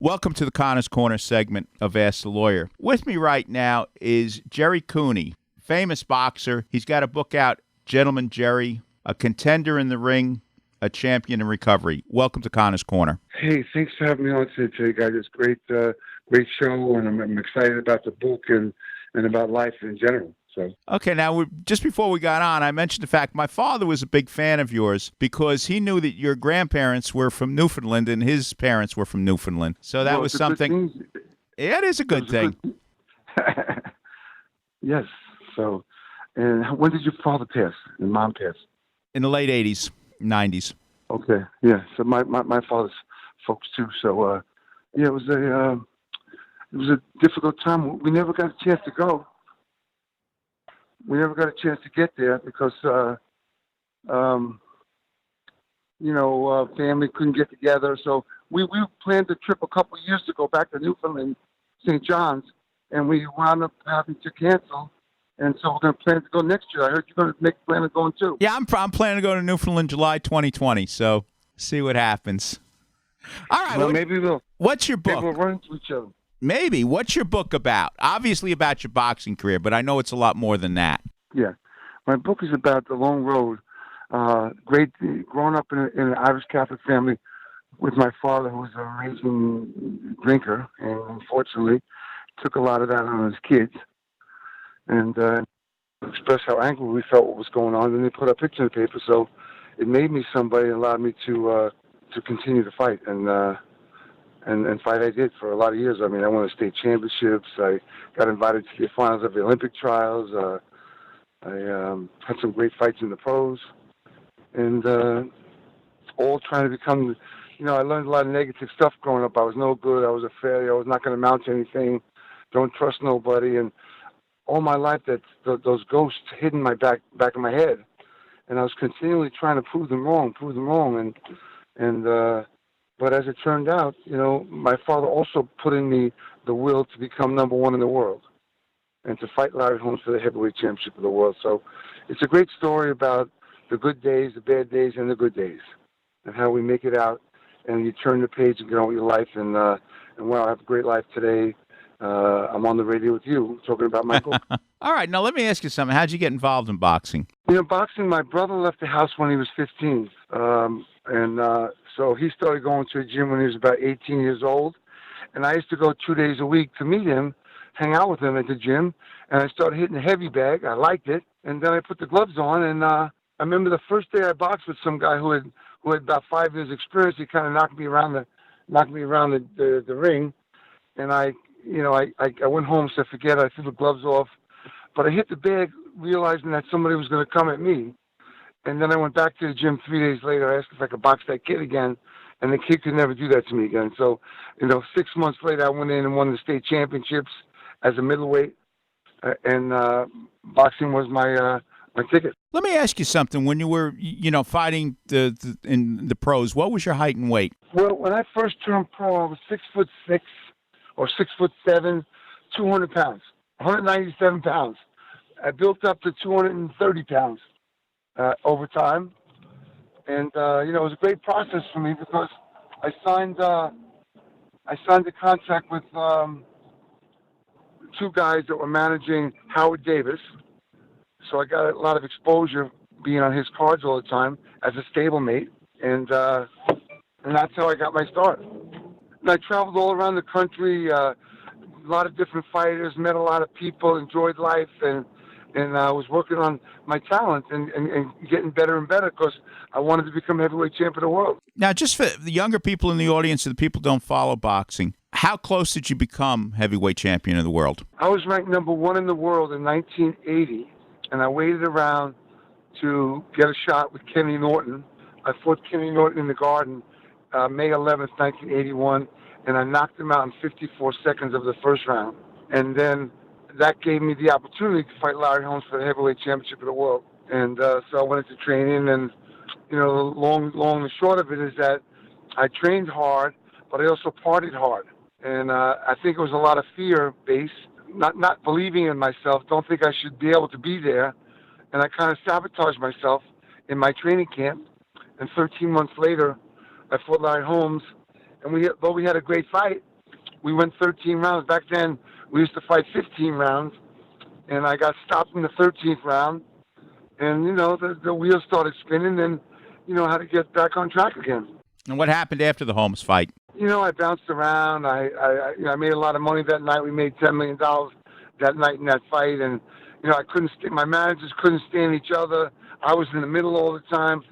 Welcome to the Connor's Corner segment of Ask the Lawyer. With me right now is Gerry Cooney, famous boxer. He's got a book out, Gentleman Gerry, a contender in the ring, a champion in recovery. Welcome to Connor's Corner. Hey, thanks for having me on today, guys. It's great show, and I'm excited about the book and about life in general. So. Okay, now, just before we got on, I mentioned the fact my father was a big fan of yours because he knew that your grandparents were from Newfoundland and his parents were from Newfoundland. So that was something. Yeah, it is a good thing. Yes. So, and when did your father pass and mom pass? In the late 80s, 90s. Okay, yeah. So my father's folks too. So, yeah, it was a difficult time. We never got a chance to go. We never got a chance to get there because, family couldn't get together. So we planned a trip a couple of years to go back to Newfoundland, St. John's, and we wound up having to cancel. And so we're going to plan to go next year. I heard you're going to make a plan of going too. Yeah, I'm planning to go to Newfoundland July 2020. So see what happens. All right. Well, maybe we'll. What's your book? Maybe we'll run into each other. Maybe. What's your book about? Obviously about your boxing career, but I know it's a lot more than that. Yeah. My book is about the long road. Growing up in an Irish Catholic family with my father, who was a raging drinker, and unfortunately took a lot of that on his kids. And expressed how angry we felt what was going on. And they put a picture in the paper, so it made me somebody and allowed me to continue to fight. And fight I did for a lot of years. I mean, I won the state championships. I got invited to the finals of the Olympic trials. I had some great fights in the pros. And all trying to become, I learned a lot of negative stuff growing up. I was no good. I was a failure. I was not going to amount to anything. Don't trust nobody. And all my life, those ghosts hid in my back of my head. And I was continually trying to prove them wrong. But as it turned out, my father also put in me the will to become number one in the world and to fight Larry Holmes for the heavyweight championship of the world. So it's a great story about the good days, the bad days, and the good days, and how we make it out. And you turn the page and get on with your life. And wow, I have a great life today. I'm on the radio with you talking about my book. All right. Now, let me ask you something. How'd you get involved in boxing? Boxing, my brother left the house when he was 15. So he started going to a gym when he was about 18 years old. And I used to go 2 days a week to meet him, hang out with him at the gym. And I started hitting the heavy bag. I liked it. And then I put the gloves on. And I remember the first day I boxed with some guy who had about 5 years experience. He kind of knocked me around the ring. And I went home, said, forget it. I threw the gloves off. But I hit the bag realizing that somebody was going to come at me. And then I went back to the gym 3 days later. I asked if I could box that kid again. And the kid could never do that to me again. So, 6 months later, I went in and won the state championships as a middleweight. And boxing was my ticket. Let me ask you something. When you were, fighting in the pros, what was your height and weight? Well, when I first turned pro, I was 6'6" or 6'7", 200 pounds, 197 pounds. I built up to 230 pounds over time. And, it was a great process for me because I signed a contract with two guys that were managing Howard Davis. So I got a lot of exposure being on his cards all the time as a stablemate. And that's how I got my start. And I traveled all around the country, a lot of different fighters, met a lot of people, enjoyed life, and I was working on my talent and getting better and better because I wanted to become heavyweight champion of the world. Now, just for the younger people in the audience and the people who don't follow boxing, how close did you become heavyweight champion of the world? I was ranked number one in the world in 1980, and I waited around to get a shot with Kenny Norton. I fought Kenny Norton in the Garden May 11th, 1981, and I knocked him out in 54 seconds of the first round. And then that gave me the opportunity to fight Larry Holmes for the heavyweight championship of the world. And so I went into training, and the long and short of it is that I trained hard, but I also partied hard. And I think it was a lot of fear-based, not believing in myself, don't think I should be able to be there. And I kind of sabotaged myself in my training camp. And 13 months later, I fought Larry Holmes, and though we had a great fight, we went 13 rounds. Back then, we used to fight 15 rounds, and I got stopped in the 13th round. And, the wheels started spinning, and, how to get back on track again. And what happened after the Holmes fight? I bounced around. I made a lot of money that night. We made $10 million that night in that fight. And, I couldn't my managers couldn't stand each other. I was in the middle all the time.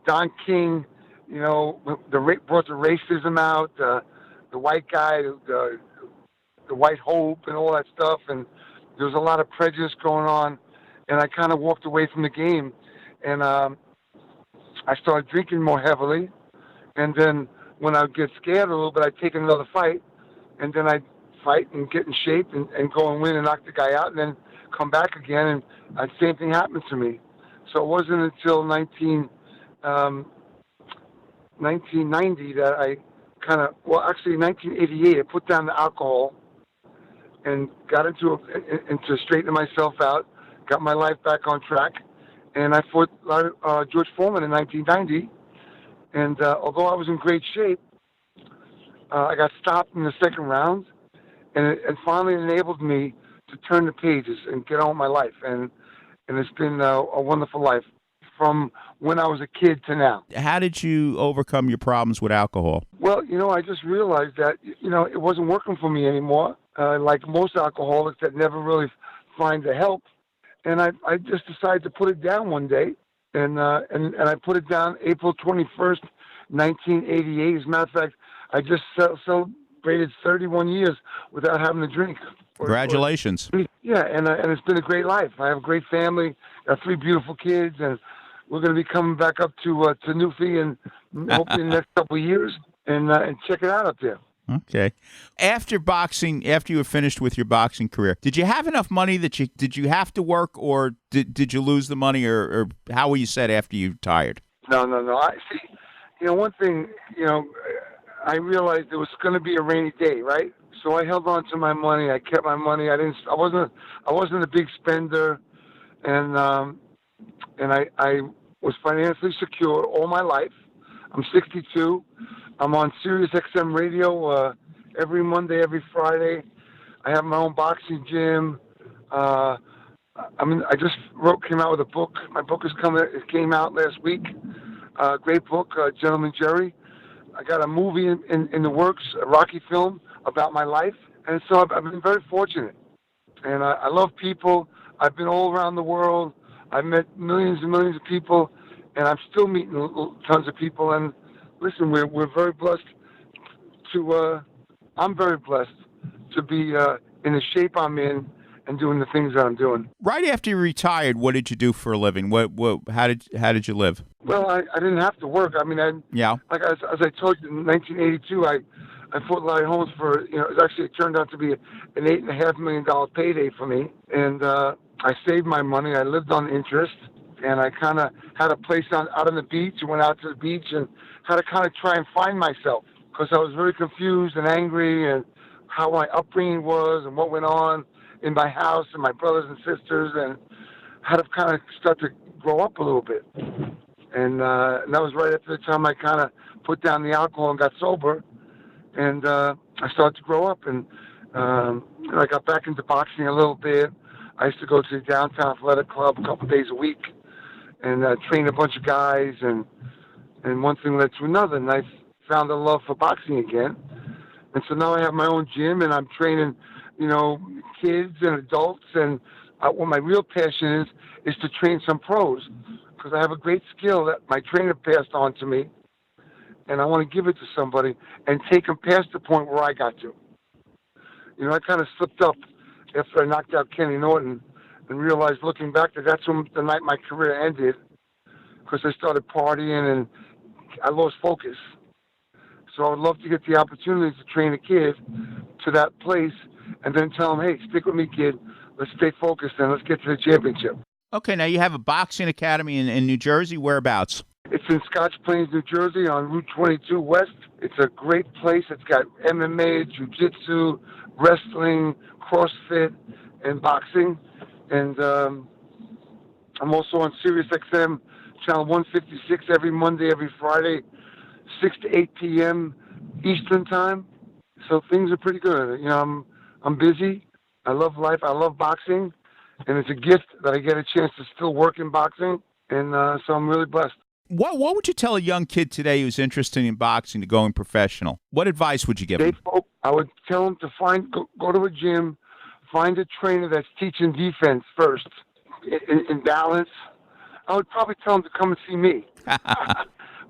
Don King, brought the racism out, the white guy, the white hope and all that stuff. And there was a lot of prejudice going on. And I kind of walked away from the game. And I started drinking more heavily. And then when I would get scared a little bit, I'd take another fight. And then I'd fight and get in shape and go and win and knock the guy out and then come back again. And the same thing happened to me. So it wasn't until 1990 that I actually 1988, I put down the alcohol and got into straightening myself out, got my life back on track. And I fought George Foreman in 1990. And although I was in great shape, I got stopped in the second round, and it finally enabled me to turn the pages and get on with my life. And it's been a wonderful life from when I was a kid to now. How did you overcome your problems with alcohol? Well, I just realized that, it wasn't working for me anymore, like most alcoholics that never really find the help. And I just decided to put it down one day. And I put it down April 21st, 1988. As a matter of fact, I just celebrated 31 years without having to drink. Congratulations. Yeah, and it's been a great life. I have a great family, got 3 beautiful kids, and we're going to be coming back up to Newfie and hopefully in the next couple of years and check it out up there. Okay. After boxing, after you were finished with your boxing career, did you have enough money that did you have to work, or did you lose the money, or how were you set after you retired? No. I see. One thing, I realized it was going to be a rainy day, right? So I held on to my money. I kept my money. I wasn't a big spender, and I was financially secure all my life. I'm 62. I'm on Sirius XM radio every Monday, every Friday. I have my own boxing gym. I just came out with a book. My book it came out last week. Great book, Gentleman Gerry. I got a movie in the works, a Rocky film about my life. And so I've been very fortunate. And I love people. I've been all around the world. I've met millions and millions of people, and I'm still meeting tons of people. And listen, we're very blessed I'm very blessed to be in the shape I'm in and doing the things that I'm doing. Right after you retired, what did you do for a living? How did you live? Well, I didn't have to work. I mean, yeah. Like as I told you, in 1982, I fought Larry Holmes for, it turned out to be an $8.5 million payday for me. And I saved my money. I lived on interest. And I kind of had a place out on the beach. I went out to the beach and had to kind of try and find myself, because I was very confused and angry and how my upbringing was and what went on in my house and my brothers and sisters, and had to kind of start to grow up a little bit. And that was right after the time I kind of put down the alcohol and got sober. And I started to grow up, and I got back into boxing a little bit. I used to go to the downtown athletic club a couple days a week and train a bunch of guys, and one thing led to another, and I found a love for boxing again. And so now I have my own gym, and I'm training, kids and adults, and what my real passion is to train some pros, because I have a great skill that my trainer passed on to me, and I want to give it to somebody and take them past the point where I got to. I kind of slipped up after I knocked out Kenny Norton and realized, looking back, that that's when the night my career ended, because I started partying and I lost focus. So I would love to get the opportunity to train a kid to that place and then tell him, hey, stick with me, kid. Let's stay focused and let's get to the championship. Okay, now you have a boxing academy in New Jersey. Whereabouts? It's in Scotch Plains, New Jersey, on Route 22 West. It's a great place. It's got MMA, jiu-jitsu, wrestling, CrossFit, and boxing. And I'm also on Sirius XM, channel 156, every Monday, every Friday, 6 to 8 p.m. Eastern Time, So things are pretty good. I'm busy. I love life. I love boxing, and it's a gift that I get a chance to still work in boxing, and so I'm really blessed. What would you tell a young kid today who's interested in boxing to going professional? What advice would you give them? I would tell them to go to a gym, find a trainer that's teaching defense first, in balance. I would probably tell them to come and see me.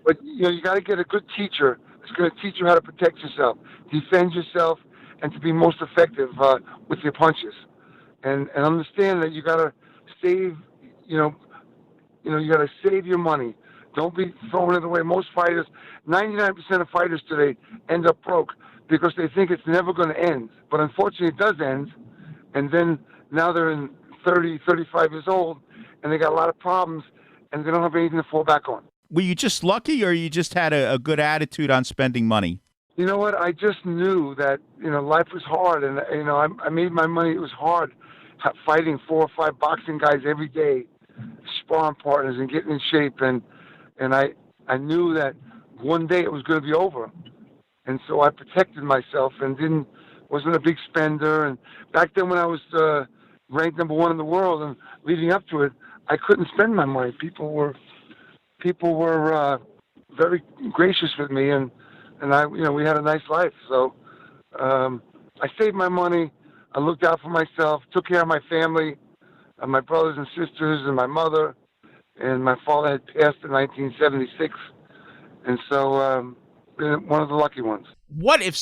But you got to get a good teacher that's going to teach you how to protect yourself, defend yourself, and to be most effective with your punches. And understand that you got to save. You got to save your money. Don't be throwing it away. Most fighters, 99% of fighters today end up broke because they think it's never going to end. But unfortunately, it does end. And then now they're in 30, 35 years old, and they got a lot of problems, and they don't have anything to fall back on. Were you just lucky, or you just had a good attitude on spending money? You know what? I just knew that, life was hard, and, I made my money. It was hard fighting 4 or 5 boxing guys every day, sparring partners, and getting in shape, and I knew that one day it was going to be over. And so I protected myself and wasn't a big spender. And back then when I was ranked number 1 in the world and leading up to it, I couldn't spend my money. People were very gracious with me, and we had a nice life. So I saved my money. I looked out for myself, took care of my family, my brothers and sisters, and my mother. And my father had passed in 1976, and so been one of the lucky ones. What if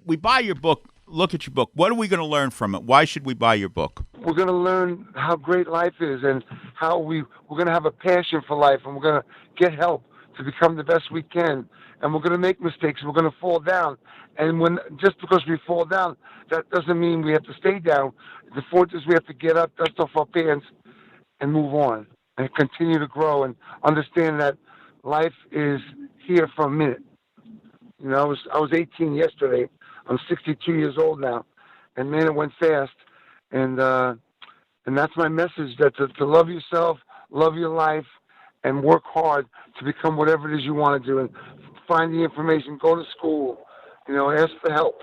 we buy your book, look at your book, what are we going to learn from it? Why should we buy your book? We're going to learn how great life is and how we're going to have a passion for life, and we're going to get help to become the best we can. And we're going to make mistakes, and we're going to fall down. And just because we fall down, that doesn't mean we have to stay down. The point is we have to get up, dust off our pants, and move on. And continue to grow and understand that life is here for a minute. I was 18 yesterday. I'm 62 years old now, and man, it went fast. And that's my message: that to love yourself, love your life, and work hard to become whatever it is you want to do. And find the information, go to school, ask for help,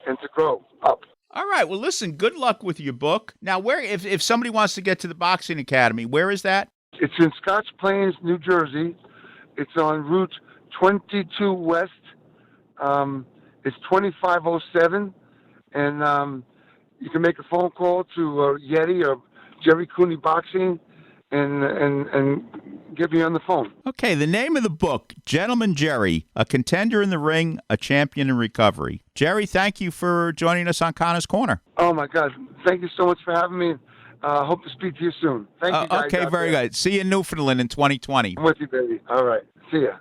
and to grow up. All right. Well, listen, good luck with your book. Now, if somebody wants to get to the Boxing Academy, where is that? It's in Scotch Plains, New Jersey. It's on Route 22 West. It's 2507. And you can make a phone call to Yeti or Gerry Cooney Boxing and get me on the phone. Okay, the name of the book, Gentleman Gerry, A Contender in the Ring, A Champion in Recovery. Gerry, thank you for joining us on Connor's Corner. Oh, my God. Thank you so much for having me. Hope to speak to you soon. Thank you, guys. Okay, very good. See you in Newfoundland in 2020. I'm with you, baby. All right. See ya.